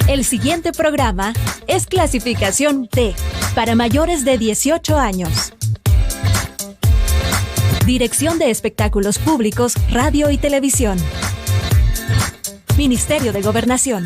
El siguiente programa es clasificación D, para mayores de 18 años. Dirección de Espectáculos Públicos, Radio y Televisión. Ministerio de Gobernación.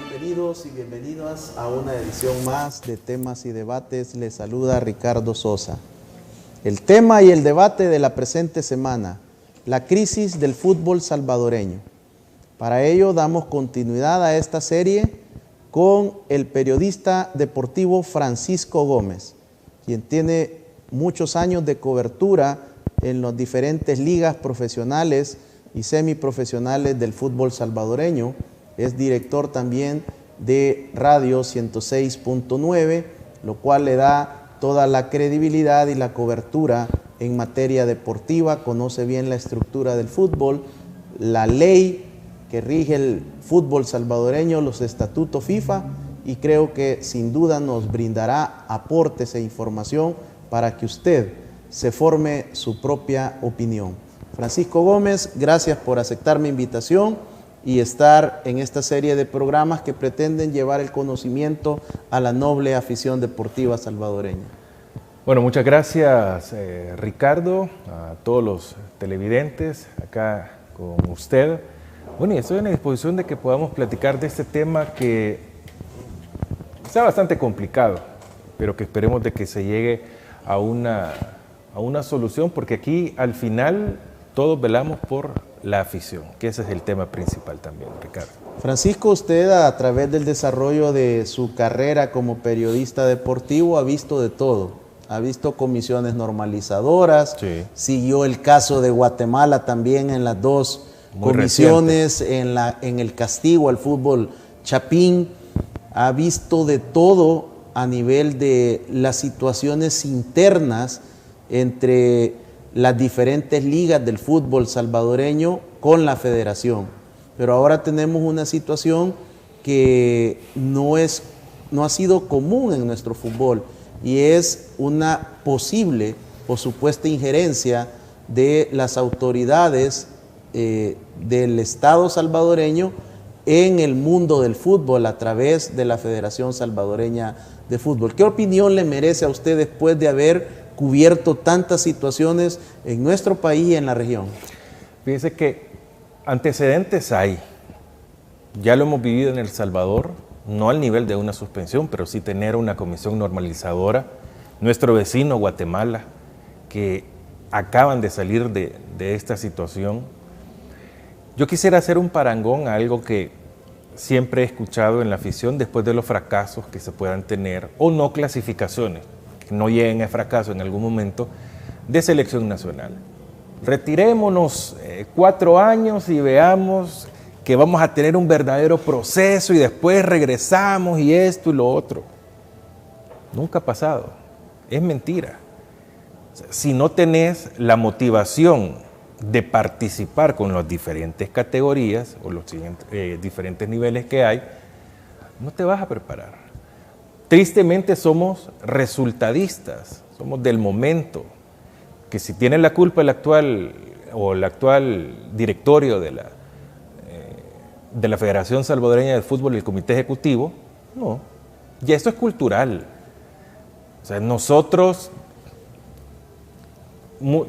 Bienvenidos y bienvenidas a una edición más de Temas y Debates. Les saluda Ricardo Sosa. El tema y el debate de la presente semana: la crisis del fútbol salvadoreño. Para ello damos continuidad a esta serie con el periodista deportivo Francisco Gómez, quien tiene muchos años de cobertura en las diferentes ligas profesionales y semiprofesionales del fútbol salvadoreño. Es director también de Radio 106.9, lo cual le da toda la credibilidad y la cobertura en materia deportiva. Conoce bien la estructura del fútbol, la ley que rige el fútbol salvadoreño, los estatutos FIFA, y creo que sin duda nos brindará aportes e información para que usted se forme su propia opinión. Francisco Gómez, gracias por aceptar mi invitación y estar en esta serie de programas que pretenden llevar el conocimiento a la noble afición deportiva salvadoreña. Bueno, muchas gracias Ricardo, a todos los televidentes acá con usted. Bueno, y estoy en la disposición de que podamos platicar de este tema que está bastante complicado, pero que esperemos de que se llegue a una solución, porque aquí al final todos velamos por la afición, que ese es el tema principal también, Ricardo. Francisco, usted a través del desarrollo de su carrera como periodista deportivo ha visto de todo. Ha visto comisiones normalizadoras, sí. Siguió el caso de Guatemala también en las dos comisiones, en el castigo al fútbol chapín. Ha visto de todo a nivel de las situaciones internas entre las diferentes ligas del fútbol salvadoreño con la federación. Pero ahora tenemos una situación que no ha sido común en nuestro fútbol, y es una posible o supuesta injerencia de las autoridades del Estado salvadoreño en el mundo del fútbol a través de la Federación Salvadoreña de Fútbol. ¿Qué opinión le merece a usted después de haber cubierto tantas situaciones en nuestro país y en la región? Fíjese que antecedentes hay. Ya lo hemos vivido en El Salvador, no al nivel de una suspensión, pero sí tener una comisión normalizadora. Nuestro vecino Guatemala, que acaban de salir de esta situación. Yo quisiera hacer un parangón a algo que siempre he escuchado en la afición después de los fracasos que se puedan tener, o no clasificaciones, que no lleguen a fracaso en algún momento, de selección nacional. Retirémonos 4 años y veamos que vamos a tener un verdadero proceso y después regresamos y esto y lo otro. Nunca ha pasado. Es mentira. O sea, si no tenés la motivación de participar con las diferentes categorías o los diferentes niveles que hay, no te vas a preparar. Tristemente somos resultadistas, somos del momento, que si tiene la culpa el actual directorio de la Federación Salvadoreña de Fútbol y el Comité Ejecutivo, no, ya esto es cultural. O sea, nosotros,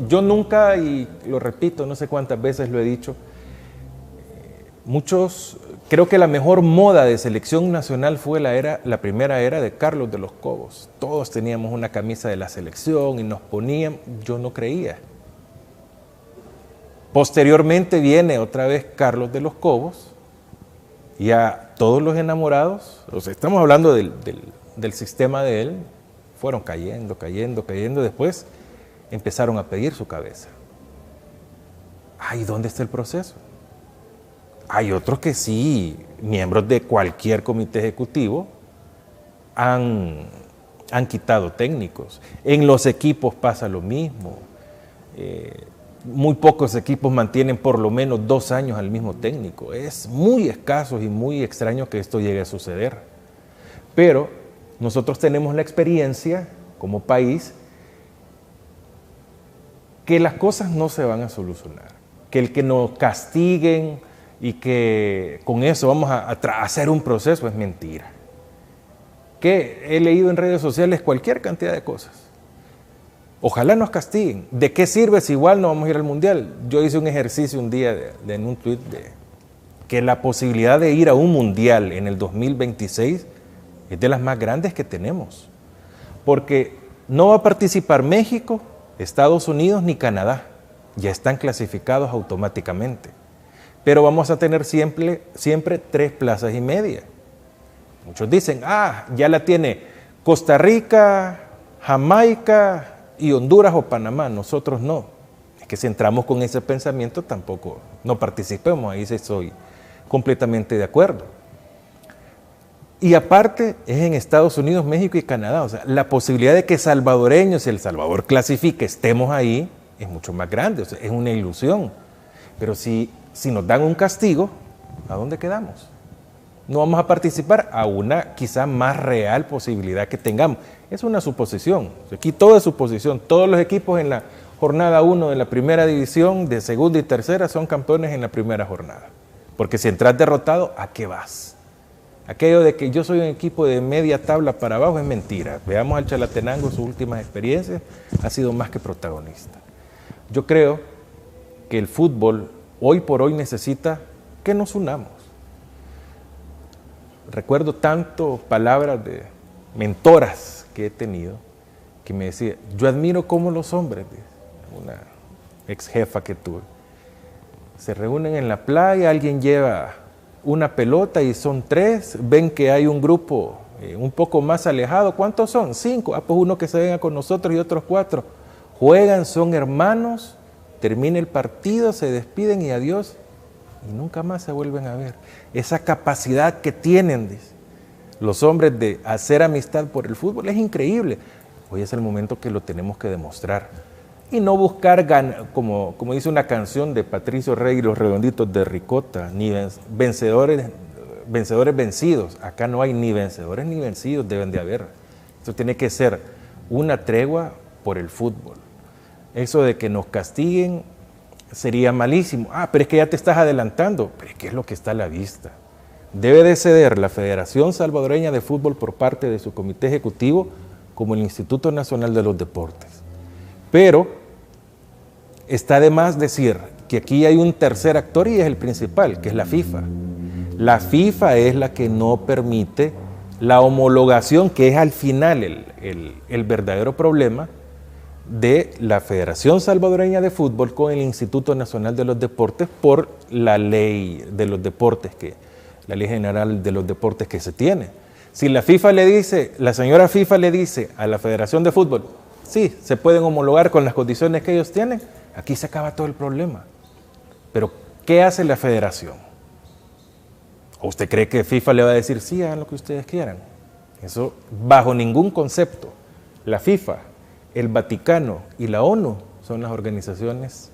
yo nunca, y lo repito, no sé cuántas veces lo he dicho, creo que la mejor moda de selección nacional fue la primera era de Carlos de los Cobos. Todos teníamos una camisa de la selección y nos ponían, yo no creía. Posteriormente viene otra vez Carlos de los Cobos, y a todos los enamorados, o sea, estamos hablando del sistema de él, fueron cayendo, después empezaron a pedir su cabeza. ¿Y dónde está el proceso? Hay otros que sí, miembros de cualquier comité ejecutivo, han quitado técnicos. En los equipos pasa lo mismo. muy pocos equipos mantienen por lo menos 2 años al mismo técnico. Es muy escaso y muy extraño que esto llegue a suceder. Pero nosotros tenemos la experiencia como país que las cosas no se van a solucionar, que el que nos castiguen y que con eso vamos a hacer un proceso es mentira. Que he leído en redes sociales cualquier cantidad de cosas. Ojalá nos castiguen. ¿De qué sirve si igual no vamos a ir al Mundial? Yo hice un ejercicio un día en un tuit de que la posibilidad de ir a un Mundial en el 2026 es de las más grandes que tenemos. Porque no va a participar México, Estados Unidos ni Canadá. Ya están clasificados automáticamente. Pero vamos a tener siempre 3 plazas y media. Muchos dicen, ya la tiene Costa Rica, Jamaica y Honduras o Panamá. Nosotros no. Es que si entramos con ese pensamiento tampoco no participemos. Ahí sí estoy completamente de acuerdo. Y aparte es en Estados Unidos, México y Canadá. O sea, la posibilidad de que salvadoreños, si El Salvador clasifique, estemos ahí, es mucho más grande. O sea, es una ilusión. Pero si nos dan un castigo, ¿a dónde quedamos? No vamos a participar a una quizá más real posibilidad que tengamos. Es una suposición. Aquí todo es suposición. Todos los equipos en la jornada 1 de la primera división, de segunda y tercera, son campeones en la primera jornada. Porque si entras derrotado, ¿a qué vas? Aquello de que yo soy un equipo de media tabla para abajo es mentira. Veamos al Chalatenango, sus últimas experiencias, ha sido más que protagonista. Yo creo que el fútbol hoy por hoy necesita que nos unamos. Recuerdo tanto palabras de mentoras que he tenido que me decía, yo admiro cómo los hombres, una ex jefa que tuve, se reúnen en la playa, alguien lleva una pelota y son 3, ven que hay un grupo un poco más alejado, ¿cuántos son? 5, pues uno que se venga con nosotros y otros 4, juegan, son hermanos, termina el partido, se despiden y adiós, y nunca más se vuelven a ver. Esa capacidad que tienen los hombres de hacer amistad por el fútbol es increíble. Hoy es el momento que lo tenemos que demostrar. Y no buscar, como dice una canción de Patricio Rey y los Redonditos de Ricota, ni vencedores vencidos. Acá no hay ni vencedores ni vencidos, deben de haber. Esto tiene que ser una tregua por el fútbol. Eso de que nos castiguen sería malísimo. Pero es que ya te estás adelantando. Pero es que es lo que está a la vista. Debe de ceder la Federación Salvadoreña de Fútbol por parte de su comité ejecutivo como el Instituto Nacional de los Deportes. Pero está de más decir que aquí hay un tercer actor y es el principal, que es la FIFA. La FIFA es la que no permite la homologación, que es al final el verdadero problema de la Federación Salvadoreña de Fútbol con el Instituto Nacional de los Deportes por la ley de los deportes, la ley general de los deportes que se tiene. Si la FIFA la señora FIFA le dice a la Federación de Fútbol, sí, se pueden homologar con las condiciones que ellos tienen, aquí se acaba todo el problema. Pero, ¿qué hace la Federación? ¿O usted cree que FIFA le va a decir, sí, hagan lo que ustedes quieran? Eso, bajo ningún concepto. La FIFA, el Vaticano y la ONU son las organizaciones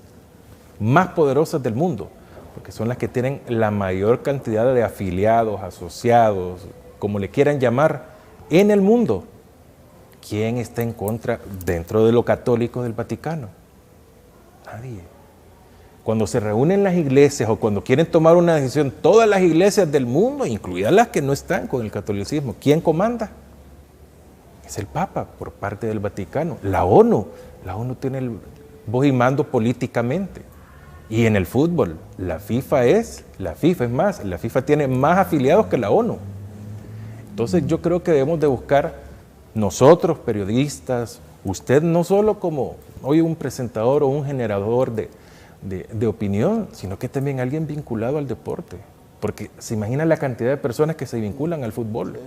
más poderosas del mundo, porque son las que tienen la mayor cantidad de afiliados, asociados, como le quieran llamar, en el mundo. ¿Quién está en contra dentro de lo católico del Vaticano? Nadie. Cuando se reúnen las iglesias o cuando quieren tomar una decisión, todas las iglesias del mundo, incluidas las que no están con el catolicismo, ¿quién comanda? Es el Papa por parte del Vaticano. La ONU tiene el voz y mando políticamente. Y en el fútbol, la FIFA es más, la FIFA tiene más afiliados que la ONU. Entonces yo creo que debemos de buscar nosotros, periodistas, usted no solo como hoy un presentador o un generador de opinión, sino que también alguien vinculado al deporte. Porque se imagina la cantidad de personas que se vinculan al fútbol.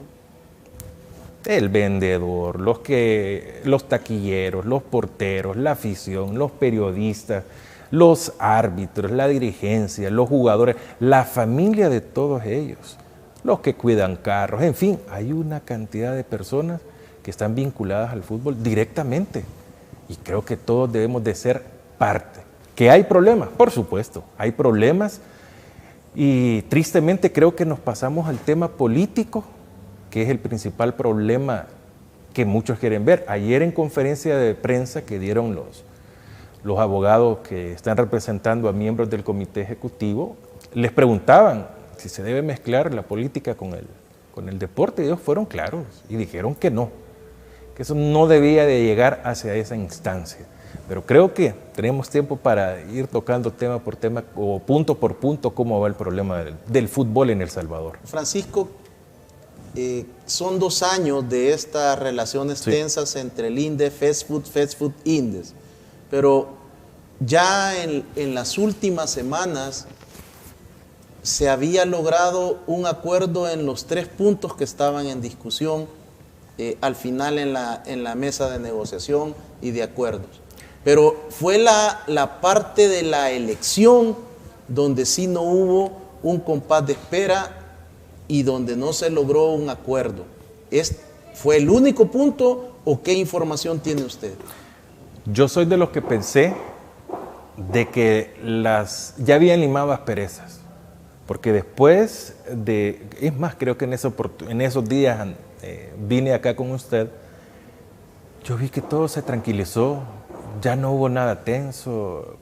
El vendedor, los taquilleros, los porteros, la afición, los periodistas, los árbitros, la dirigencia, los jugadores, la familia de todos ellos, los que cuidan carros, en fin, hay una cantidad de personas que están vinculadas al fútbol directamente y creo que todos debemos de ser parte ¿Que hay problemas? Por supuesto, hay problemas y tristemente creo que nos pasamos al tema político, que es el principal problema que muchos quieren ver. Ayer en conferencia de prensa que dieron los abogados que están representando a miembros del comité ejecutivo, les preguntaban si se debe mezclar la política con el deporte, y ellos fueron claros y dijeron que no, que eso no debía de llegar hacia esa instancia. Pero creo que tenemos tiempo para ir tocando tema por tema o punto por punto cómo va el problema del fútbol en El Salvador. Francisco, son 2 años de estas relaciones tensas entre el INDE, FESFUT INDES, pero ya en las últimas semanas se había logrado un acuerdo en los 3 puntos que estaban en discusión al final en la mesa de negociación y de acuerdos. Pero fue la parte de la elección donde sí no hubo un compás de espera y donde no se logró un acuerdo. ¿Fue el único punto o qué información tiene usted? Yo soy de los que pensé de que ya habían limado asperezas, porque después es más, creo que en esos días vine acá con usted, yo vi que todo se tranquilizó, ya no hubo nada tenso,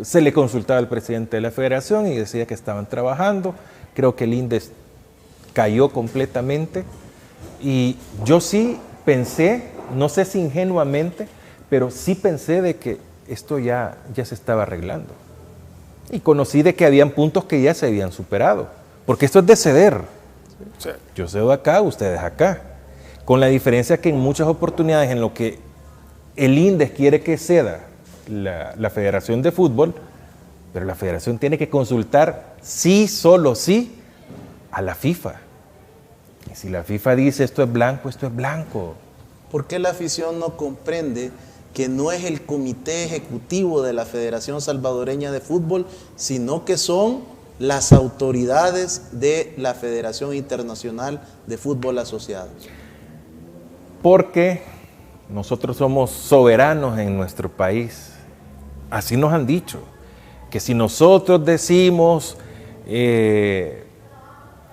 se le consultaba al presidente de la federación y decía que estaban trabajando, creo que el INDES cayó completamente y yo sí pensé, no sé si ingenuamente, pero sí pensé de que esto ya se estaba arreglando. Y conocí de que habían puntos que ya se habían superado, porque esto es de ceder. O sea, yo cedo acá, ustedes acá. Con la diferencia que en muchas oportunidades en lo que el INDES quiere que ceda la Federación de Fútbol, pero la Federación tiene que consultar sí, solo sí, a la FIFA. Y si la FIFA dice esto es blanco, esto es blanco. ¿Por qué la afición no comprende que no es el comité ejecutivo de la Federación Salvadoreña de Fútbol, sino que son las autoridades de la Federación Internacional de Fútbol Asociados? Porque nosotros somos soberanos en nuestro país. Así nos han dicho, que si nosotros decimos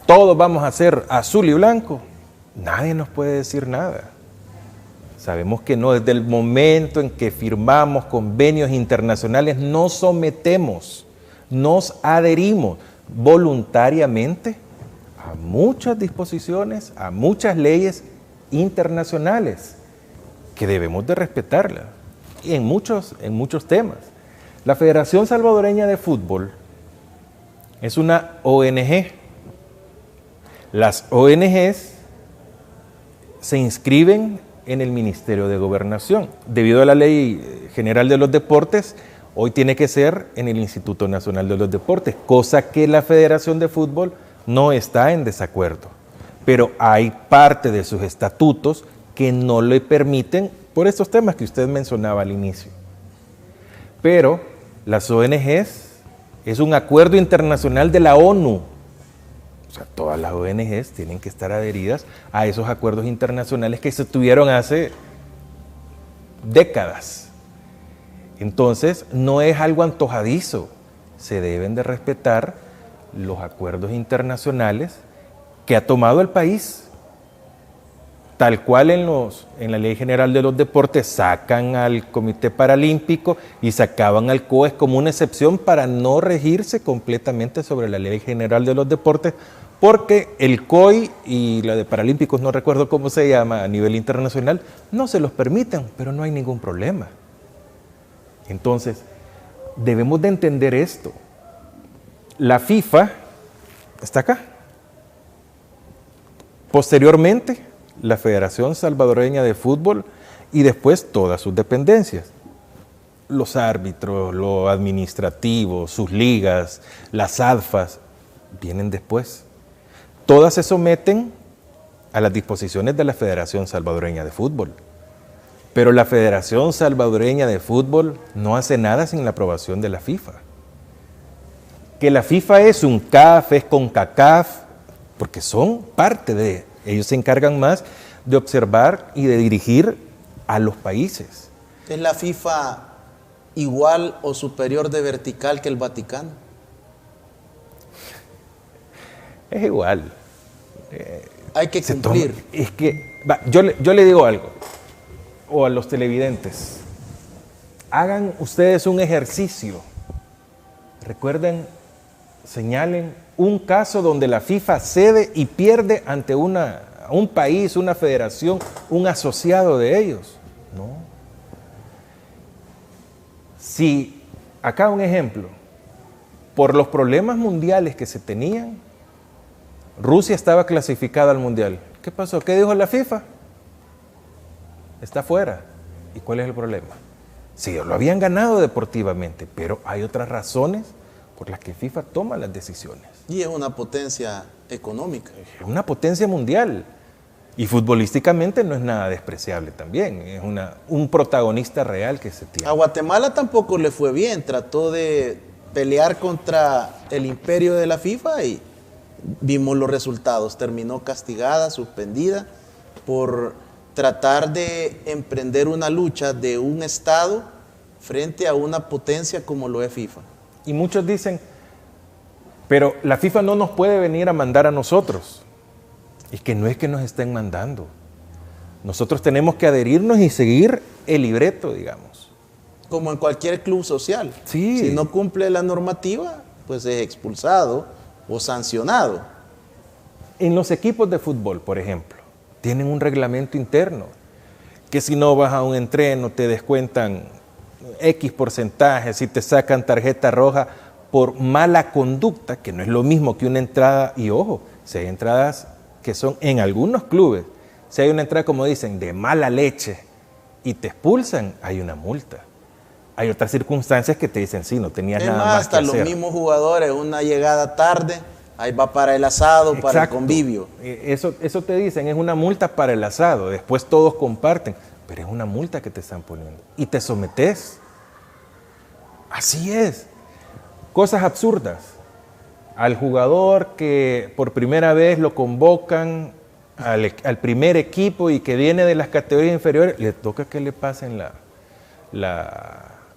todos vamos a ser azul y blanco, nadie nos puede decir nada. Sabemos que no, desde el momento en que firmamos convenios internacionales nos sometemos, nos adherimos voluntariamente a muchas disposiciones, a muchas leyes internacionales que debemos de respetarlas y en muchos temas. La Federación Salvadoreña de Fútbol es una ONG. Las ONGs se inscriben en el Ministerio de Gobernación. Debido a la Ley General de los Deportes, hoy tiene que ser en el Instituto Nacional de los Deportes, cosa que la Federación de Fútbol no está en desacuerdo. Pero hay parte de sus estatutos que no le permiten por estos temas que usted mencionaba al inicio. Pero las ONGs es un acuerdo internacional de la ONU. O sea, todas las ONGs tienen que estar adheridas a esos acuerdos internacionales que se tuvieron hace décadas. Entonces, no es algo antojadizo. Se deben de respetar los acuerdos internacionales que ha tomado el país. Tal cual en la Ley General de los Deportes sacan al Comité Paralímpico y sacaban al COES como una excepción para no regirse completamente sobre la Ley General de los Deportes, porque el COI y la de Paralímpicos, no recuerdo cómo se llama a nivel internacional, no se los permiten, pero no hay ningún problema. Entonces, debemos de entender esto. La FIFA está acá. Posteriormente, la Federación Salvadoreña de Fútbol y después todas sus dependencias. Los árbitros, lo administrativo, sus ligas, las ADFAs, vienen después. Todas se someten a las disposiciones de la Federación Salvadoreña de Fútbol. Pero la Federación Salvadoreña de Fútbol no hace nada sin la aprobación de la FIFA. Que la FIFA es un CAF, es CONCACAF, porque son parte de... Ellos se encargan más de observar y de dirigir a los países. Entonces la FIFA igual o superior de vertical que el Vaticano? Es igual. Hay que cumplir. Es que, yo le digo algo, o a los televidentes, hagan ustedes un ejercicio. Recuerden, señalen un caso donde la FIFA cede y pierde ante un país, una federación, un asociado de ellos. No. Si, acá un ejemplo, por los problemas mundiales que se tenían, Rusia estaba clasificada al mundial. ¿Qué pasó? ¿Qué dijo la FIFA? Está fuera. ¿Y cuál es el problema? Sí, lo habían ganado deportivamente, pero hay otras razones por las que FIFA toma las decisiones. Y es una potencia económica. Es una potencia mundial. Y futbolísticamente no es nada despreciable también. Es un protagonista real que se tiene. A Guatemala tampoco le fue bien. Trató de pelear contra el imperio de la FIFA y vimos los resultados. Terminó castigada, suspendida, por tratar de emprender una lucha de un Estado frente a una potencia como lo es FIFA. Y muchos dicen, pero la FIFA no nos puede venir a mandar a nosotros. Es que no es que nos estén mandando. Nosotros tenemos que adherirnos y seguir el libreto, digamos. Como en cualquier club social. Sí. Si no cumple la normativa, pues es expulsado o sancionado. En los equipos de fútbol, por ejemplo, tienen un reglamento interno, que si no vas a un entreno te descuentan X porcentaje, si te sacan tarjeta roja por mala conducta, que no es lo mismo que una entrada, y ojo, si hay entradas que son en algunos clubes, si hay una entrada, como dicen, de mala leche y te expulsan, hay una multa. Hay otras circunstancias que te dicen, sí, no tenías nada más que hacer. Hasta los mismos jugadores, una llegada tarde, ahí va para el asado, exacto, para el convivio. Eso te dicen, es una multa para el asado, después todos comparten, pero es una multa que te están poniendo y te sometes. Así es. Cosas absurdas. Al jugador que por primera vez lo convocan al primer equipo y que viene de las categorías inferiores, le toca que le pasen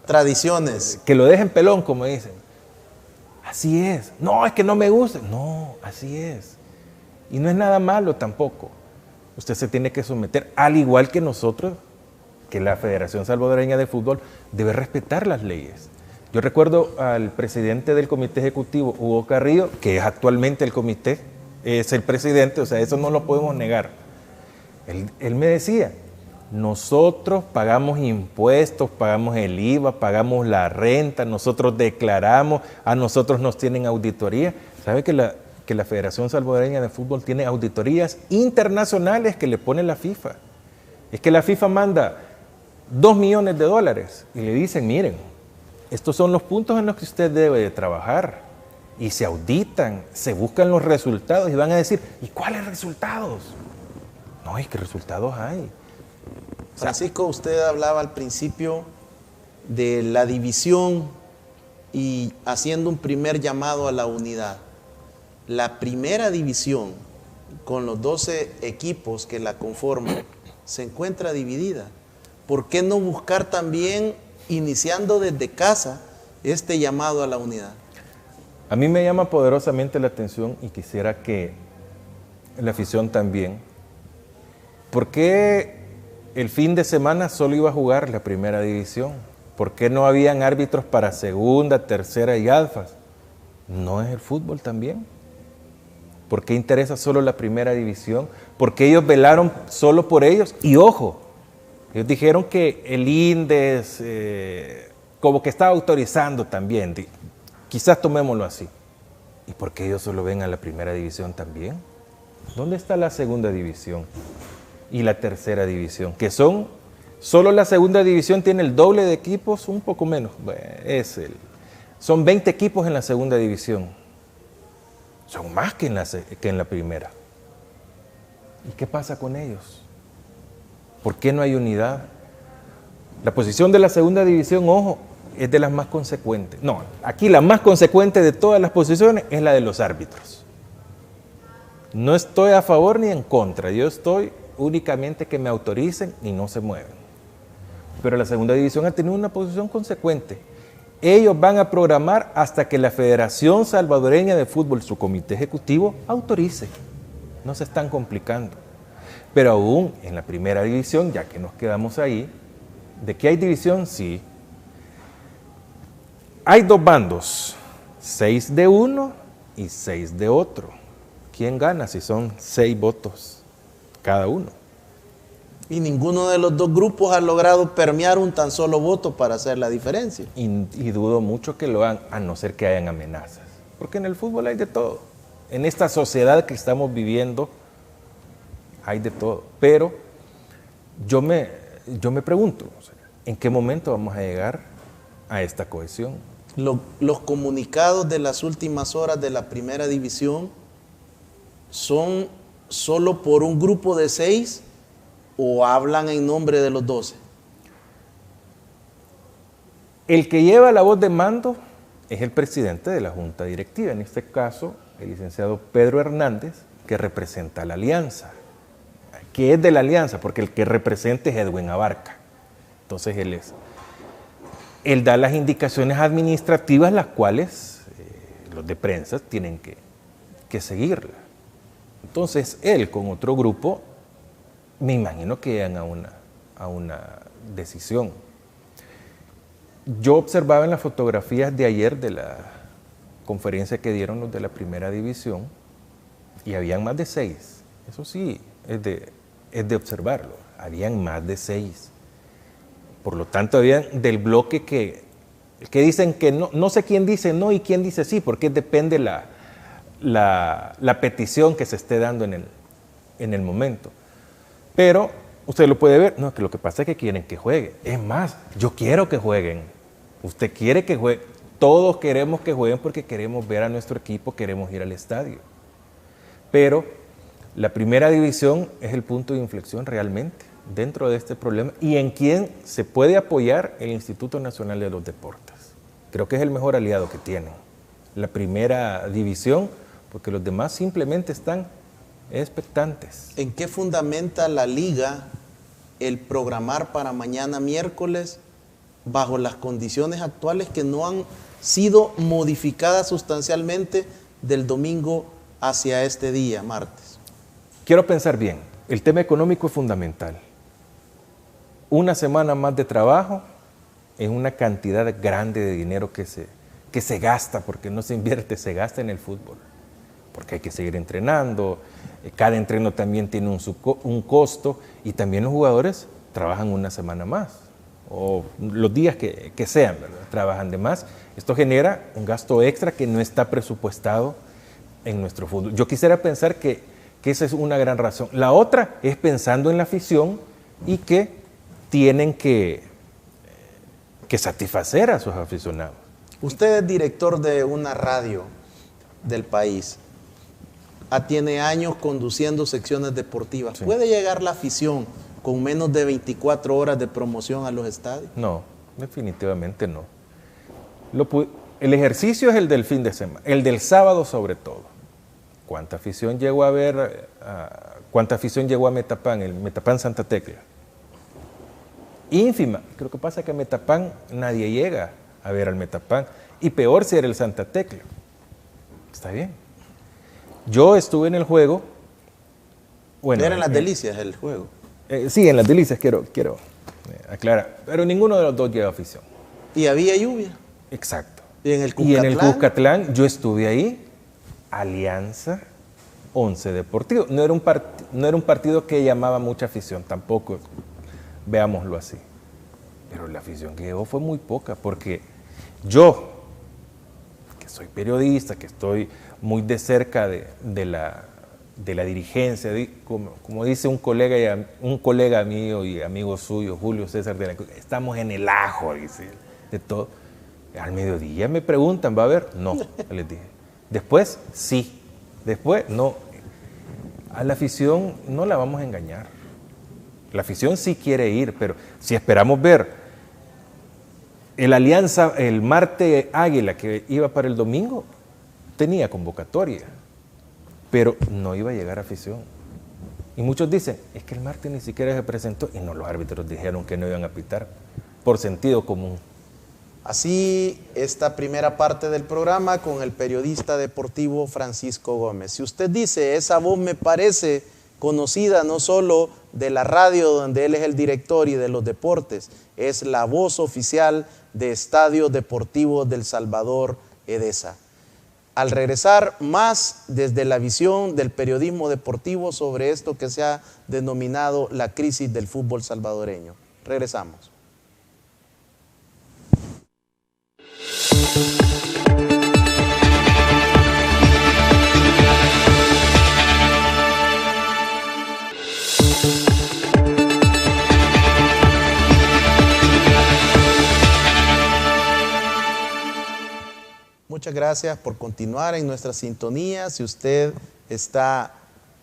tradiciones. Que lo dejen pelón, como dicen. Así es. No, es que no me gusta. No, así es. Y no es nada malo tampoco. Usted se tiene que someter, al igual que nosotros, que la Federación Salvadoreña de Fútbol debe respetar las leyes. Yo recuerdo al presidente del Comité Ejecutivo, Hugo Carrillo, que es actualmente el comité, es el presidente, o sea, eso no lo podemos negar. Él me decía, nosotros pagamos impuestos, pagamos el IVA, pagamos la renta, nosotros declaramos, a nosotros nos tienen auditoría. ¿Sabe que la Federación Salvadoreña de Fútbol tiene auditorías internacionales que le pone la FIFA? Es que la FIFA manda $2 millones y le dicen, miren, estos son los puntos en los que usted debe de trabajar. Y se auditan, se buscan los resultados y van a decir, ¿y cuáles resultados? No, es que resultados hay. Francisco, usted hablaba al principio de la división y haciendo un primer llamado a la unidad. La primera división, con los 12 equipos que la conforman, se encuentra dividida. ¿Por qué no buscar también, iniciando desde casa, este llamado a la unidad? A mí me llama poderosamente la atención y quisiera que la afición también. ¿Por qué el fin de semana solo iba a jugar la primera división? ¿Por qué no habían árbitros para segunda, tercera y alfas? ¿No es el fútbol también? ¿Por qué interesa solo la primera división? ¿Por qué ellos velaron solo por ellos? Y ojo, ellos dijeron que el INDES como que estaba autorizando también. Quizás tomémoslo así. ¿Y por qué ellos solo ven a la primera división también? ¿Dónde está la segunda división y la tercera división? Que solo la segunda división tiene el doble de equipos, un poco menos. Bueno, son 20 equipos en la segunda división. Son más que en la primera. ¿Y qué pasa con ellos? ¿Por qué no hay unidad? La posición de la segunda división, ojo, es de las más consecuentes. No, aquí la más consecuente de todas las posiciones es la de los árbitros. No estoy a favor ni en contra, yo estoy únicamente que me autoricen y no se mueven. pero la segunda división ha tenido una posición consecuente. Ellos van a programar hasta que la Federación Salvadoreña de Fútbol, su comité ejecutivo, autorice. No se están complicando. Pero aún en la primera división, ya que nos quedamos ahí, ¿de qué hay división? Sí. Hay dos bandos, 6 de uno y 6 de otro. ¿Quién gana si son 6 votos cada uno? Y ninguno de los dos grupos ha logrado permear un tan solo voto para hacer la diferencia. Y dudo mucho que lo hagan, a no ser que hayan amenazas. Porque en el fútbol hay de todo. En esta sociedad que estamos viviendo hay de todo. Pero yo me pregunto, o sea, ¿en qué momento vamos a llegar a esta cohesión? Los comunicados de las últimas horas de la primera división son solo por un grupo de 6 o hablan en nombre de los 12. El que lleva la voz de mando es el presidente de la Junta Directiva, en este caso el licenciado Pedro Hernández, que representa a la Alianza, que es de la Alianza, porque el que representa es Edwin Abarca. Entonces él da las indicaciones administrativas, las cuales los de prensa tienen que seguirla. Entonces él con otro grupo, me imagino que llegan a una decisión. Yo observaba en las fotografías de ayer de la conferencia que dieron los de la primera división y habían más de 6. Eso sí, es de observarlo. Habían más de 6. Por lo tanto, habían del bloque que dicen que no sé quién dice no y quién dice sí, porque depende la petición que se esté dando en el momento. Pero usted lo puede ver, no, que lo que pasa es que quieren que juegue. Es más, yo quiero que jueguen. Usted quiere que jueguen. Todos queremos que jueguen porque queremos ver a nuestro equipo, queremos ir al estadio. Pero la primera división es el punto de inflexión realmente dentro de este problema y en quien se puede apoyar el Instituto Nacional de los Deportes. Creo que es el mejor aliado que tienen. La primera división, porque los demás simplemente están expectantes. ¿En qué fundamenta la liga el programar para mañana miércoles bajo las condiciones actuales que no han sido modificadas sustancialmente del domingo hacia este día, martes? Quiero pensar bien, el tema económico es fundamental. Una semana más de trabajo es una cantidad grande de dinero que se gasta, porque no se invierte, se gasta en el fútbol. Porque hay que seguir entrenando, cada entreno también tiene un costo y también los jugadores trabajan una semana más o los días que sean, ¿verdad? Trabajan de más. Esto genera un gasto extra que no está presupuestado en nuestro fútbol. Yo quisiera pensar que esa es una gran razón. La otra es pensando en la afición y que tienen que satisfacer a sus aficionados. Usted es director de una radio del país. Tiene años conduciendo secciones deportivas. Sí. ¿Puede llegar la afición con menos de 24 horas de promoción a los estadios? No, definitivamente no. El ejercicio es el del fin de semana, el del sábado sobre todo. ¿Cuánta afición llegó a ver? ¿Cuánta afición llegó a Metapán, el Metapán Santa Tecla? Ínfima. Lo que pasa es que a Metapán nadie llega a ver al Metapán. Y peor si era el Santa Tecla. Está bien. Yo estuve en el juego. Bueno, era en Las Delicias el juego. Sí, en Las Delicias quiero aclarar. Pero ninguno de los dos lleva afición. ¿Y había lluvia? Exacto. ¿Y en el Cuscatlán? Y en el Cuscatlán yo estuve ahí. Alianza 11 Deportivo. No era un partido que llamaba mucha afición, tampoco, veámoslo así. Pero la afición que llegó fue muy poca, porque yo, que soy periodista, que estoy muy de cerca de la dirigencia, como dice un colega mío y amigo suyo, Julio César de la Cruz, estamos en el ajo, dice, de todo. Al mediodía me preguntan, ¿va a haber? No, les dije. Después, sí. Después, no. A la afición no la vamos a engañar. La afición sí quiere ir, pero si esperamos ver el Alianza, el Marte Águila que iba para el domingo, tenía convocatoria, pero no iba a llegar afición. Y muchos dicen, es que el martes ni siquiera se presentó y no, los árbitros dijeron que no iban a pitar por sentido común. Así, esta primera parte del programa con el periodista deportivo Francisco Gómez. Si usted dice, esa voz me parece conocida no solo de la radio donde él es el director y de los deportes, es la voz oficial de Estadio Deportivo del Salvador, EDESA. Al regresar, más desde la visión del periodismo deportivo sobre esto que se ha denominado la crisis del fútbol salvadoreño. Regresamos. Muchas gracias por continuar en nuestra sintonía. Si usted está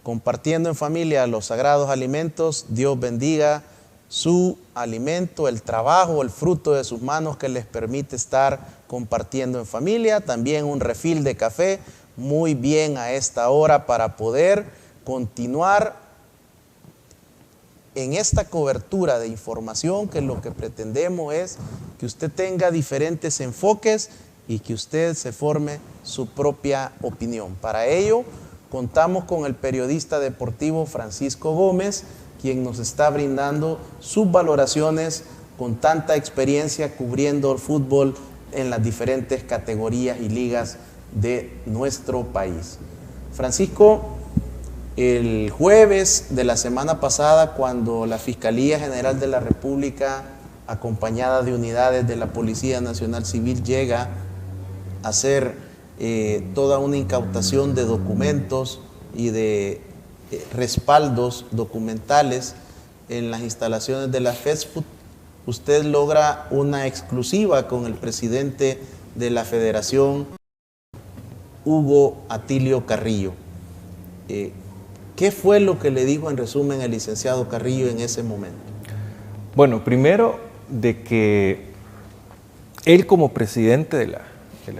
compartiendo en familia los sagrados alimentos, Dios bendiga su alimento, el trabajo, el fruto de sus manos que les permite estar compartiendo en familia. También un refil de café, muy bien a esta hora para poder continuar en esta cobertura de información, que lo que pretendemos es que usted tenga diferentes enfoques y que usted se forme su propia opinión. Para ello, contamos con el periodista deportivo Francisco Gómez, quien nos está brindando sus valoraciones con tanta experiencia cubriendo el fútbol en las diferentes categorías y ligas de nuestro país. Francisco, el jueves de la semana pasada, cuando la Fiscalía General de la República, acompañada de unidades de la Policía Nacional Civil, llega a hacer toda una incautación de documentos y de respaldos documentales en las instalaciones de la FESFUT, usted logra una exclusiva con el presidente de la Federación, Hugo Atilio Carrillo. ¿Qué fue lo que le dijo en resumen el licenciado Carrillo en ese momento? Bueno, primero de que él como presidente de la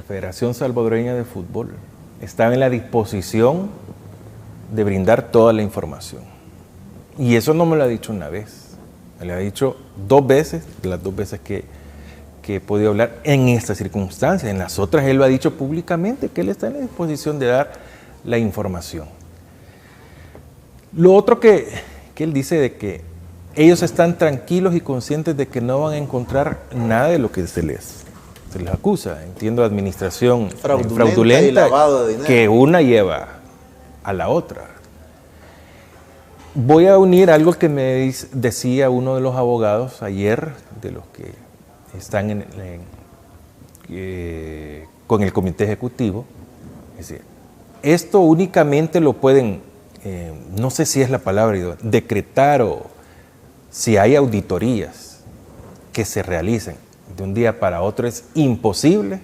Federación Salvadoreña de Fútbol estaba en la disposición de brindar toda la información. Y eso no me lo ha dicho una vez, me lo ha dicho 2 veces, las 2 veces que he podido hablar en estas circunstancias. En las otras él lo ha dicho públicamente, que él está en la disposición de dar la información. Lo otro que él dice de que ellos están tranquilos y conscientes de que no van a encontrar nada de lo que se les acusa. Entiendo, administración fraudulenta y lavado de dinero, que una lleva a la otra. Voy a unir algo que me decía uno de los abogados ayer, de los que están con el comité ejecutivo. Es decir, esto únicamente lo pueden, no sé si es la palabra, decretar, o si hay auditorías que se realicen de un día para otro. Es imposible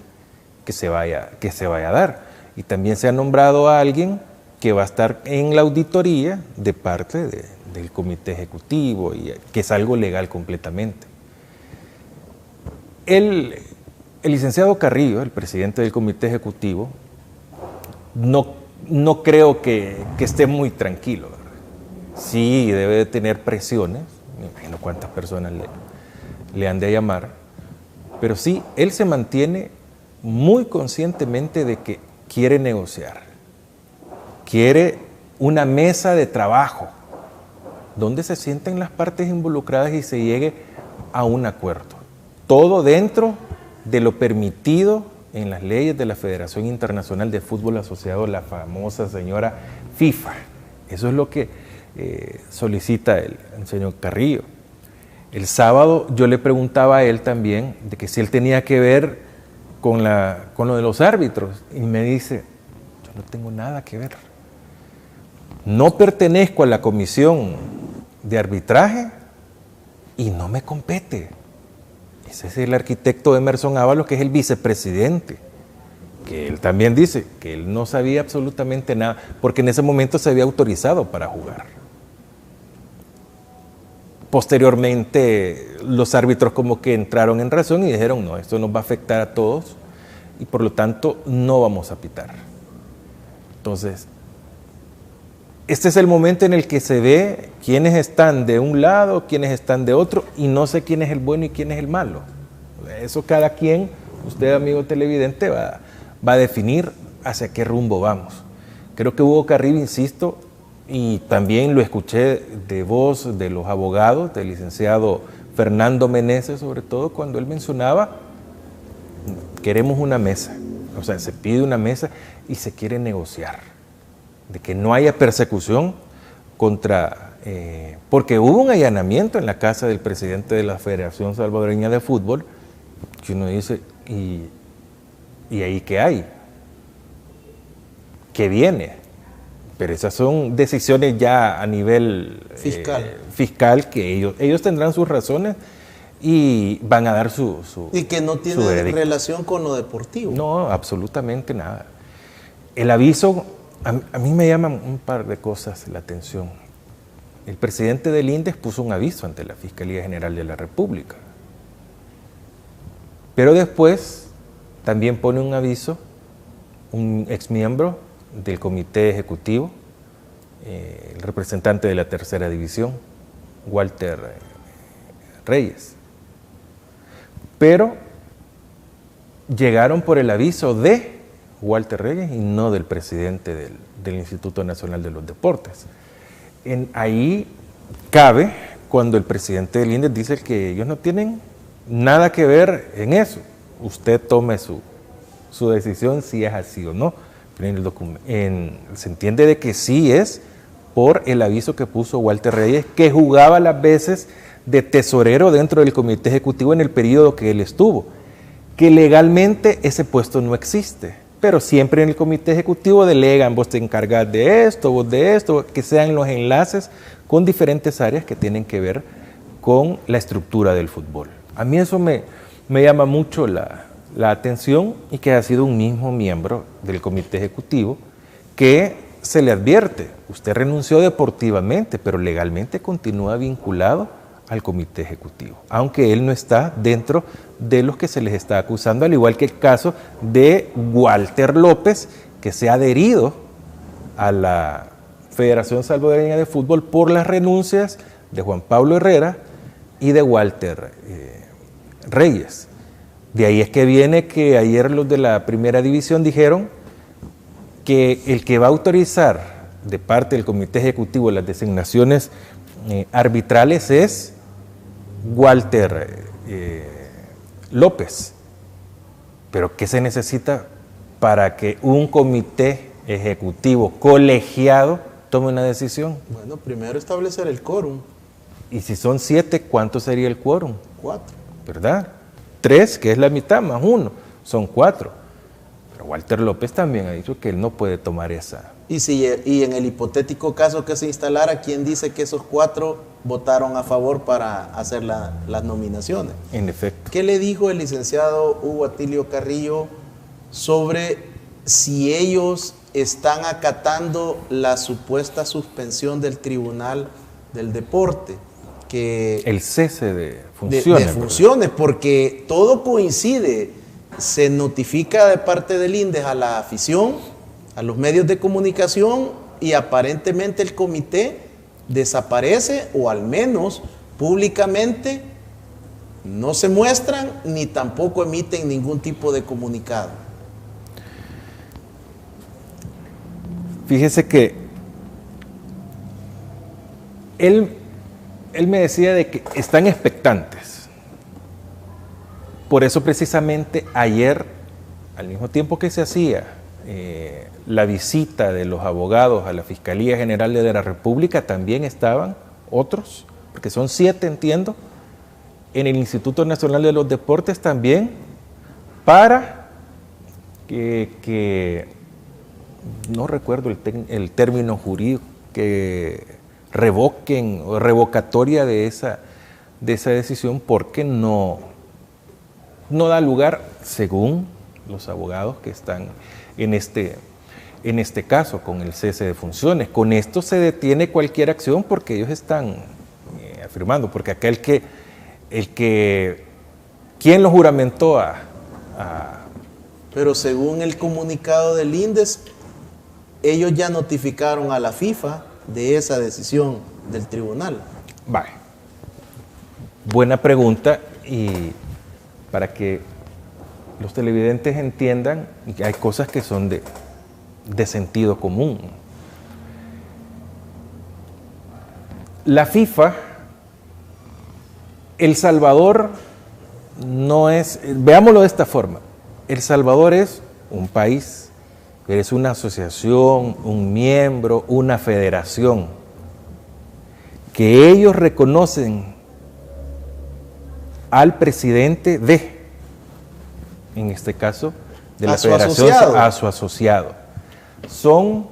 que se vaya a dar. Y también se ha nombrado a alguien que va a estar en la auditoría de parte del comité ejecutivo, y que es algo legal completamente. El licenciado Carrillo, el presidente del comité ejecutivo, no creo que esté muy tranquilo, ¿verdad? Sí, debe de tener presiones, me imagino cuántas personas le han de llamar, pero sí, él se mantiene muy conscientemente de que quiere negociar. Quiere una mesa de trabajo donde se sienten las partes involucradas y se llegue a un acuerdo. Todo dentro de lo permitido en las leyes de la Federación Internacional de Fútbol Asociado, la famosa señora FIFA. Eso es lo que solicita el señor Carrillo. El sábado yo le preguntaba a él también de que si él tenía que ver con lo de los árbitros, y me dice, yo no tengo nada que ver. No pertenezco a la comisión de arbitraje y no me compete. Ese es el arquitecto Emerson Ábalos, que es el vicepresidente, que él también dice que él no sabía absolutamente nada, porque en ese momento se había autorizado para jugar. Posteriormente, los árbitros como que entraron en razón y dijeron, no, esto nos va a afectar a todos y por lo tanto no vamos a pitar. Entonces, este es el momento en el que se ve quiénes están de un lado, quiénes están de otro, y no sé quién es el bueno y quién es el malo. Eso cada quien, usted amigo televidente, va a definir hacia qué rumbo vamos. Creo que Hugo Carrillo, insisto, y también lo escuché de voz de los abogados, del licenciado Fernando Meneses sobre todo, cuando él mencionaba, queremos una mesa, o sea, se pide una mesa y se quiere negociar, de que no haya persecución contra, porque hubo un allanamiento en la casa del presidente de la Federación Salvadoreña de Fútbol, que uno dice, ¿y ahí qué hay? ¿Qué viene? Pero esas son decisiones ya a nivel fiscal que ellos tendrán sus razones y van a dar su y que no tiene relación con lo deportivo. No, absolutamente nada. El aviso, a mí me llaman un par de cosas la atención. El presidente del INDES puso un aviso ante la Fiscalía General de la República. Pero después también pone un aviso un exmiembro del comité ejecutivo, el representante de la tercera división, Walter Reyes. Pero llegaron por el aviso de Walter Reyes y no del presidente del Instituto Nacional de los Deportes. Ahí cabe cuando el presidente del INDES dice que ellos no tienen nada que ver en eso. Usted tome su decisión si es así o no. Se entiende de que sí es por el aviso que puso Walter Reyes, que jugaba las veces de tesorero dentro del comité ejecutivo en el periodo que él estuvo, que legalmente ese puesto no existe, pero siempre en el comité ejecutivo delegan, vos te encargas de esto, que sean los enlaces con diferentes áreas que tienen que ver con la estructura del fútbol. A mí eso me llama mucho la atención, y que ha sido un mismo miembro del comité ejecutivo que se le advierte, usted renunció deportivamente, pero legalmente continúa vinculado al comité ejecutivo, aunque él no está dentro de los que se les está acusando, al igual que el caso de Walter López, que se ha adherido a la Federación Salvadoreña de Fútbol por las renuncias de Juan Pablo Herrera y de Walter Reyes. De ahí es que viene que ayer los de la primera división dijeron que el que va a autorizar de parte del comité ejecutivo las designaciones arbitrales es Walter López. Pero ¿qué se necesita para que un comité ejecutivo colegiado tome una decisión? Bueno, primero establecer el quórum. Y si son 7, ¿cuánto sería el quórum? 4. ¿Verdad? 3, que es la mitad, más 1, son 4. Pero Walter López también ha dicho que él no puede tomar esa. Y en el hipotético caso que se instalara, ¿quién dice que esos 4 votaron a favor para hacer las nominaciones? En efecto. ¿Qué le dijo el licenciado Hugo Atilio Carrillo sobre si ellos están acatando la supuesta suspensión del Tribunal del Deporte? Que el cese de funciones. De funciones, porque todo coincide. Se notifica de parte del INDES a la afición, a los medios de comunicación, y aparentemente el comité desaparece, o al menos públicamente no se muestran ni tampoco emiten ningún tipo de comunicado. Fíjese que él me decía de que están expectantes. Por eso precisamente ayer, al mismo tiempo que se hacía la visita de los abogados a la Fiscalía General de la República, también estaban otros, porque son 7, entiendo, en el Instituto Nacional de los Deportes también, para que no recuerdo el término jurídico, que revoquen o revocatoria de esa decisión, porque no da lugar, según los abogados que están en este caso, con el cese de funciones. Con esto se detiene cualquier acción porque ellos están afirmando, porque acá ¿quién lo juramentó Pero según el comunicado del INDES, ellos ya notificaron a la FIFA de esa decisión del tribunal? Vale. Buena pregunta, y para que los televidentes entiendan que hay cosas que son de sentido común. La FIFA, El Salvador no es, veámoslo de esta forma, El Salvador es un país, es una asociación, un miembro, una federación, que ellos reconocen al presidente en este caso, de la federación, a su asociado. Son,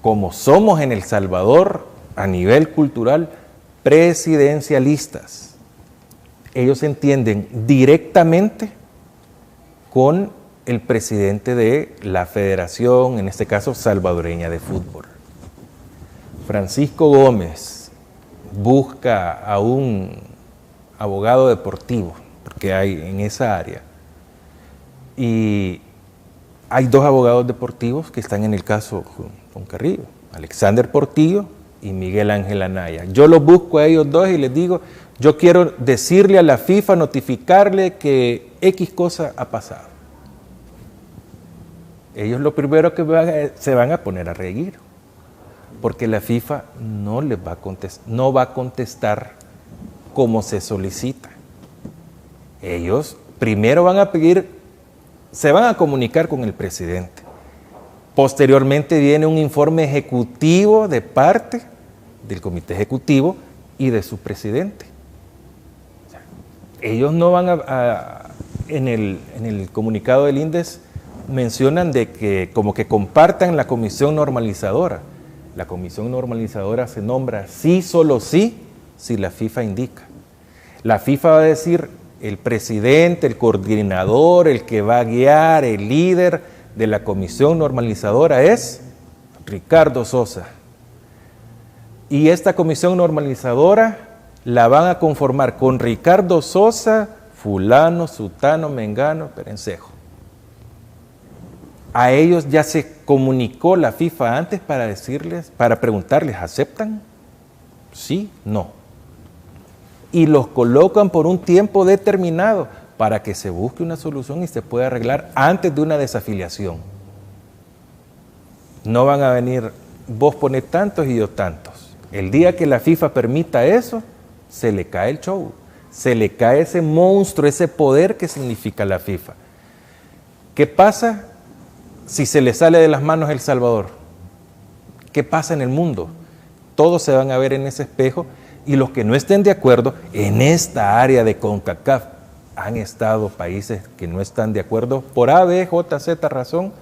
como somos en El Salvador, a nivel cultural, presidencialistas. Ellos se entienden directamente con el presidente de la federación, en este caso salvadoreña de fútbol. Francisco Gómez busca a un abogado deportivo, porque hay en esa área, y hay dos abogados deportivos que están en el caso con Carrillo, Alexander Portillo y Miguel Ángel Anaya. Yo los busco a ellos dos y les digo, yo quiero decirle a la FIFA, notificarle que X cosa ha pasado. Ellos lo primero que se van a poner a reír, porque la FIFA no les va a contestar, no va a contestar como se solicita. Ellos primero van a pedir, se van a comunicar con el presidente. Posteriormente viene un informe ejecutivo de parte del comité ejecutivo y de su presidente. O sea, ellos no van en el comunicado del INDES mencionan de que como que compartan la comisión normalizadora. La comisión normalizadora se nombra sí, solo sí, si la FIFA indica. La FIFA va a decir el presidente, el coordinador, el que va a guiar, el líder de la comisión normalizadora es Ricardo Sosa. Y esta comisión normalizadora la van a conformar con Ricardo Sosa, fulano, sutano, mengano, perencejo. A ellos ya se comunicó la FIFA antes para decirles, para preguntarles, ¿aceptan? Sí, no. Y los colocan por un tiempo determinado para que se busque una solución y se pueda arreglar antes de una desafiliación. No van a venir, vos ponés tantos y yo tantos. El día que la FIFA permita eso, se le cae el show, se le cae ese monstruo, ese poder que significa la FIFA. ¿Qué pasa si se le sale de las manos El Salvador? ¿Qué pasa en el mundo? Todos se van a ver en ese espejo. Y los que no estén de acuerdo en esta área de CONCACAF, han estado países que no están de acuerdo por A, B, J, Z razón,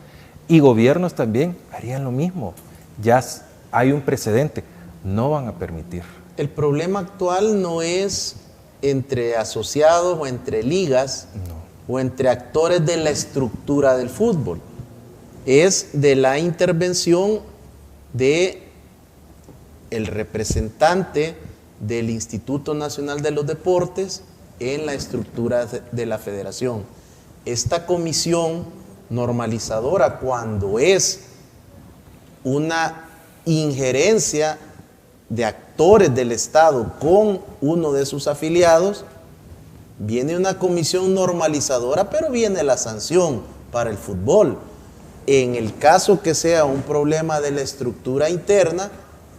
y gobiernos también harían lo mismo. Ya hay un precedente, no van a permitir. El problema actual no es entre asociados o entre ligas, no, o entre actores de la estructura del fútbol, es de la intervención de el representante del Instituto Nacional de los Deportes en la estructura de la federación. Esta comisión normalizadora, cuando es una injerencia de actores del Estado con uno de sus afiliados, viene una comisión normalizadora, pero viene la sanción para el fútbol. En el caso que sea un problema de la estructura interna,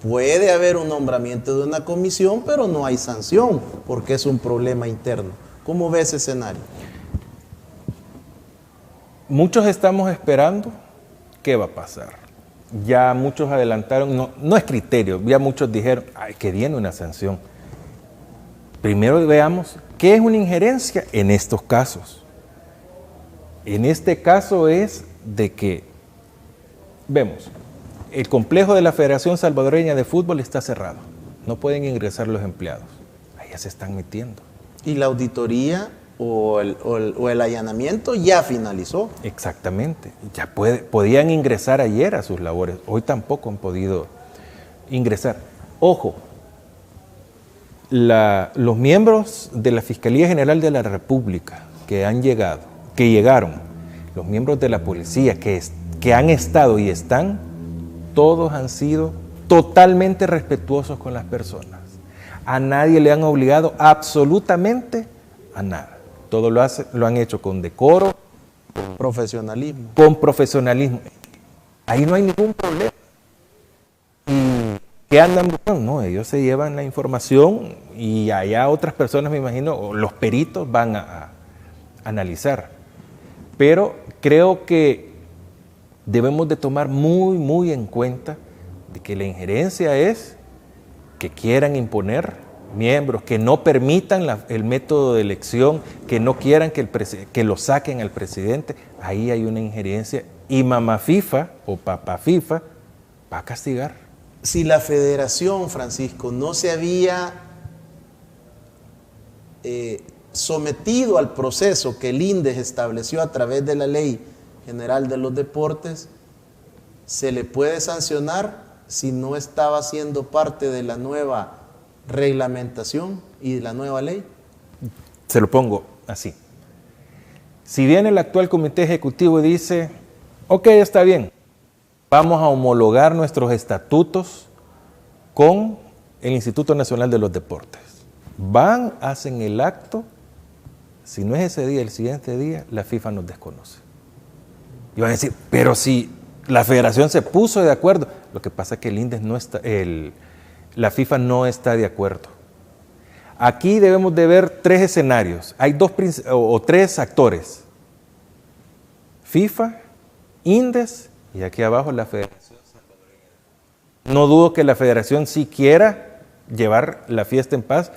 puede haber un nombramiento de una comisión, pero no hay sanción, porque es un problema interno. ¿Cómo ves ese escenario? Muchos estamos esperando qué va a pasar. Ya muchos adelantaron, no es criterio, ya muchos dijeron, ay, que viene una sanción. Primero veamos qué es una injerencia en estos casos. En este caso es de que, vemos, el complejo de la Federación Salvadoreña de Fútbol está cerrado. No pueden ingresar los empleados. Allá se están metiendo. Y la auditoría o el allanamiento ya finalizó. Exactamente. Ya podían ingresar ayer a sus labores. Hoy tampoco han podido ingresar. Ojo, los miembros de la Fiscalía General de la República que llegaron, los miembros de la policía que han estado y están, todos han sido totalmente respetuosos con las personas. A nadie le han obligado absolutamente a nada. Todo lo han hecho con decoro, Profesionalismo. con profesionalismo. Ahí no hay ningún problema. ¿Qué andan buscando? No, ellos se llevan la información y allá otras personas, me imagino, o los peritos van a analizar. Pero creo que debemos de tomar muy, muy en cuenta de que la injerencia es que quieran imponer miembros, que no permitan el método de elección, que no quieran que lo saquen al presidente. Ahí hay una injerencia y mamá FIFA o papá FIFA va a castigar. Si la federación, Francisco, no se había sometido al proceso que el INDES estableció a través de la Ley General de los Deportes, ¿se le puede sancionar si no estaba siendo parte de la nueva reglamentación y de la nueva ley? Se lo pongo así. Si viene el actual comité ejecutivo y dice, ok, está bien, vamos a homologar nuestros estatutos con el Instituto Nacional de los Deportes. Van, hacen el acto, si no es ese día, el siguiente día, la FIFA nos desconoce. Y van a decir, pero si la federación se puso de acuerdo, lo que pasa es que el INDES no está, la FIFA no está de acuerdo. Aquí debemos de ver tres escenarios. Hay tres actores. FIFA, INDES y aquí abajo la Federación Salvadoreña. No dudo que la Federación sí quiera llevar la fiesta en paz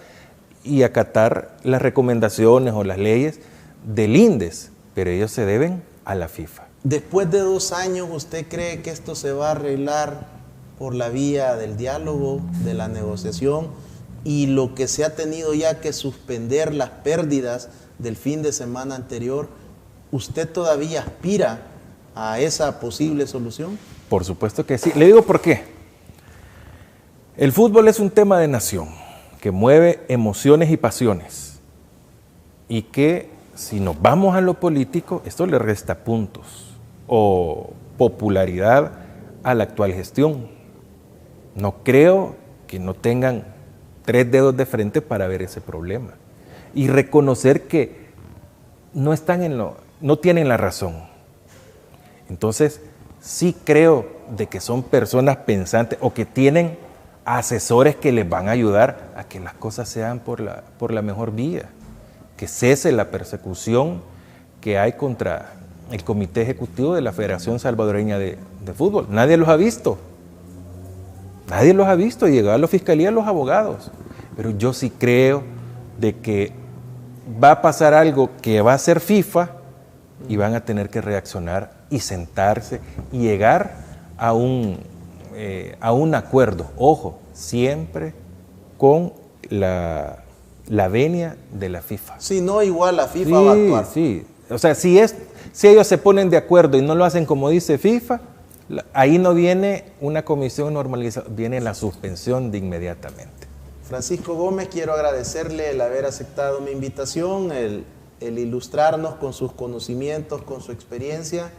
y acatar las recomendaciones o las leyes del INDES, pero ellos se deben a la FIFA. Después de 2 años, ¿usted cree que esto se va a arreglar por la vía del diálogo, de la negociación y lo que se ha tenido ya que suspender las pérdidas del fin de semana anterior? ¿Usted todavía aspira a esa posible solución? Por supuesto que sí. Le digo por qué. El fútbol es un tema de nación que mueve emociones y pasiones y que si nos vamos a lo político, esto le resta puntos o popularidad a la actual gestión. No creo que no tengan 3 dedos de frente para ver ese problema y reconocer que no tienen la razón. Entonces, sí creo de que son personas pensantes o que tienen asesores que les van a ayudar a que las cosas sean por la mejor vía, que cese la persecución que hay contra el Comité Ejecutivo de la Federación Salvadoreña de Fútbol. Nadie los ha visto. Nadie los ha visto, llegó a la fiscalía los abogados. Pero yo sí creo de que va a pasar algo que va a ser FIFA y van a tener que reaccionar y sentarse y llegar a un acuerdo. Ojo, siempre con la venia de la FIFA. Si no, igual la FIFA va a actuar. Sí, o sea, si ellos se ponen de acuerdo y no lo hacen como dice FIFA, ahí no viene una comisión normalizada, viene la suspensión de inmediatamente. Francisco Gómez, quiero agradecerle el haber aceptado mi invitación, el ilustrarnos con sus conocimientos, con su experiencia,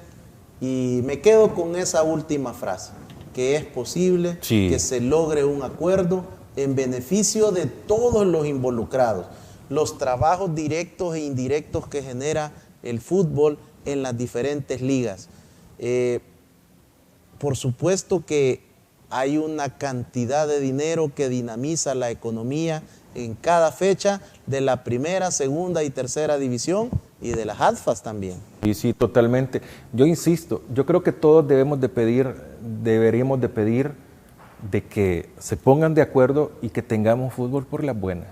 y me quedo con esa última frase, que es posible que se logre un acuerdo en beneficio de todos los involucrados, los trabajos directos e indirectos que genera el fútbol en las diferentes ligas. Por supuesto que hay una cantidad de dinero que dinamiza la economía en cada fecha de la primera, segunda y tercera división y de las ADFAs también. Sí, totalmente. Yo insisto, yo creo que todos deberíamos de pedir de que se pongan de acuerdo y que tengamos fútbol por las buenas.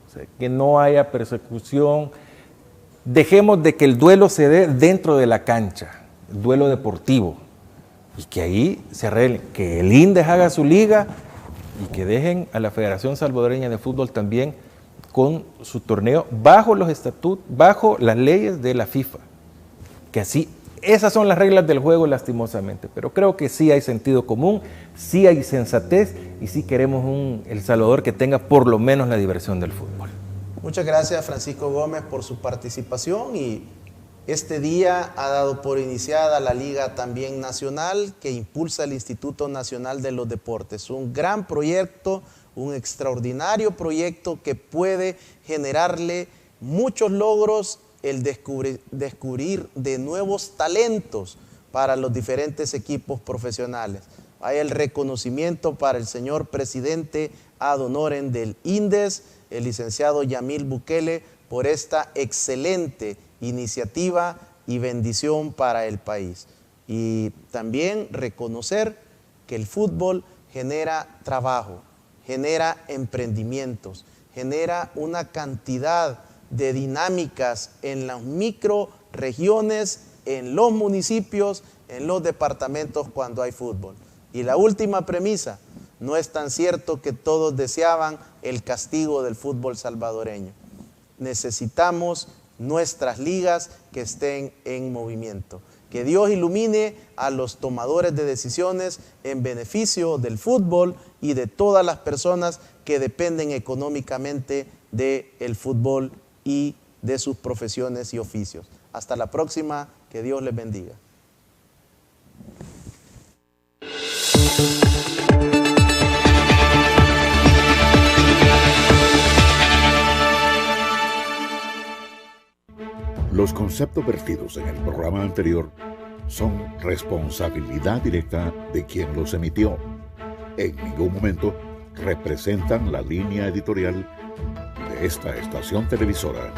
O sea, que no haya persecución. Dejemos de que el duelo se dé dentro de la cancha, el duelo deportivo. Y que ahí se arreglen, que el INDES haga su liga y que dejen a la Federación Salvadoreña de Fútbol también con su torneo bajo los estatutos, bajo las leyes de la FIFA. Que así, esas son las reglas del juego lastimosamente, pero creo que sí hay sentido común, sí hay sensatez y sí queremos un El Salvador que tenga por lo menos la diversión del fútbol. Muchas gracias, Francisco Gómez, por su participación y Este día ha dado por iniciada la Liga también nacional que impulsa el Instituto Nacional de los Deportes. Un gran proyecto, un extraordinario proyecto que puede generarle muchos logros, el descubrir de nuevos talentos para los diferentes equipos profesionales. Hay el reconocimiento para el señor presidente ad honorem del INDES, el licenciado Yamil Bukele, por esta excelente iniciativa y bendición para el país. Y también reconocer que el fútbol genera trabajo, genera emprendimientos, genera una cantidad de dinámicas en las microregiones, en los municipios, en los departamentos cuando hay fútbol. Y la última premisa, no es tan cierto que todos deseaban el castigo del fútbol salvadoreño. Necesitamos nuestras ligas que estén en movimiento. Que Dios ilumine a los tomadores de decisiones en beneficio del fútbol y de todas las personas que dependen económicamente del fútbol y de sus profesiones y oficios. Hasta la próxima, que Dios les bendiga. Los conceptos vertidos en el programa anterior son responsabilidad directa de quien los emitió. En ningún momento representan la línea editorial de esta estación televisora.